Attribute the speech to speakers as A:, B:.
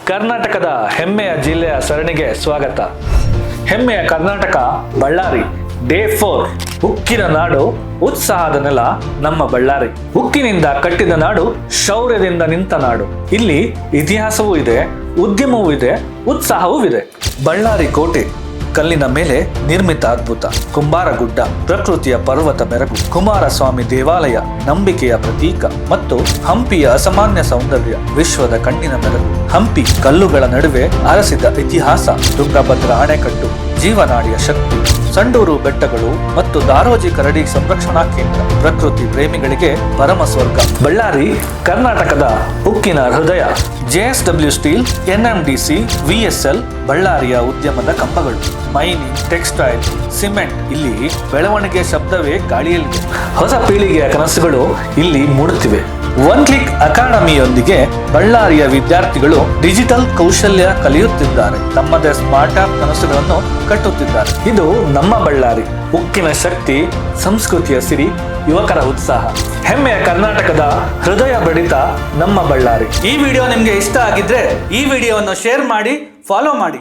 A: ಕರ್ನಾಟಕದ ಹೆಮ್ಮೆಯ ಜಿಲ್ಲೆಯ ಸರಣಿಗೆ ಸ್ವಾಗತ. ಹೆಮ್ಮೆಯ ಕರ್ನಾಟಕ ಬಳ್ಳಾರಿ. ಡೇ 4. ಉಕ್ಕಿನ ನಾಡು, ಉತ್ಸಾಹದ ನೆಲ ನಮ್ಮ ಬಳ್ಳಾರಿ. ಉಕ್ಕಿನಿಂದ ಕಟ್ಟಿದ ನಾಡು, ಶೌರ್ಯದಿಂದ ನಿಂತ ನಾಡು. ಇಲ್ಲಿ ಇತಿಹಾಸವೂ ಇದೆ, ಉದ್ಯಮವೂ ಇದೆ, ಉತ್ಸಾಹವೂ ಇದೆ. ಬಳ್ಳಾರಿ ಕೋಟೆ, ಕಲ್ಲಿನ ಮೇಲೆ ನಿರ್ಮಿತ ಅದ್ಭುತ. ಕುಂಬಾರಗುಡ್ಡ, ಪ್ರಕೃತಿಯ ಪರ್ವತ ಮೆರಗು. ಕುಮಾರಸ್ವಾಮಿ ದೇವಾಲಯ, ನಂಬಿಕೆಯ ಪ್ರತೀಕ. ಮತ್ತು ಹಂಪಿಯ ಅಸಾಮಾನ್ಯ ಸೌಂದರ್ಯ, ವಿಶ್ವದ ಕಣ್ಣಿನ ಮೆರಗು. ಹಂಪಿ ಕಲ್ಲುಗಳ ನಡುವೆ ಅರಸಿದ ಇತಿಹಾಸ. ತುಂಗಭದ್ರಾ ಅಣೆಕಟ್ಟು, ಜೀವನಾಡಿಯ ಶಕ್ತಿ. ಸಂಡೂರು ಬೆಟ್ಟಗಳು ಮತ್ತು ದಾರೋಜಿ ಕರಡಿ ಸಂರಕ್ಷಣಾ ಕೇಂದ್ರ, ಪ್ರಕೃತಿ ಪ್ರೇಮಿಗಳಿಗೆ ಪರಮ ಸ್ವರ್ಗ. ಬಳ್ಳಾರಿ ಕರ್ನಾಟಕದ ಉಕ್ಕಿನ ಹೃದಯ. JSW ಸ್ಟೀಲ್, NMDC, VSL ಬಳ್ಳಾರಿಯ ಉದ್ಯಮದ ಕಂಬಗಳು. ಮೈನಿಂಗ್, ಟೆಕ್ಸ್ಟೈಲ್, ಸಿಮೆಂಟ್, ಇಲ್ಲಿ ಬೆಳವಣಿಗೆ ಶಬ್ದವೇ ಗಾಳಿಯಲ್ಲಿದೆ. ಹೊಸ ಪೀಳಿಗೆಯ ಕನಸುಗಳು ಇಲ್ಲಿ ಮೂಡುತ್ತಿವೆ. ಒನ್ ಕ್ಲಿಕ್ ಅಕಾಡೆಮಿಯೊಂದಿಗೆ ಬಳ್ಳಾರಿಯ ವಿದ್ಯಾರ್ಥಿಗಳು ಡಿಜಿಟಲ್ ಕೌಶಲ್ಯ ಕಲಿಯುತ್ತಿದ್ದಾರೆ. ತಮ್ಮದೇ ಸ್ಮಾರ್ಟ್ ಆಪ್ ಕನಸುಗಳನ್ನು ಕಟ್ಟುತ್ತಿದ್ದಾರೆ. ಇದು ನಮ್ಮ ಬಳ್ಳಾರಿ. ಉಕ್ಕಿನ ಶಕ್ತಿ, ಸಂಸ್ಕೃತಿಯ ಸಿರಿ, ಯುವಕರ ಉತ್ಸಾಹ. ಹೆಮ್ಮೆಯ ಕರ್ನಾಟಕದ ಹೃದಯ ಬಡಿತ ನಮ್ಮ ಬಳ್ಳಾರಿ. ಈ ವಿಡಿಯೋ ನಿಮ್ಗೆ ಇಷ್ಟ ಆಗಿದ್ರೆ ಈ ವಿಡಿಯೋವನ್ನು ಶೇರ್ ಮಾಡಿ, ಫಾಲೋ ಮಾಡಿ.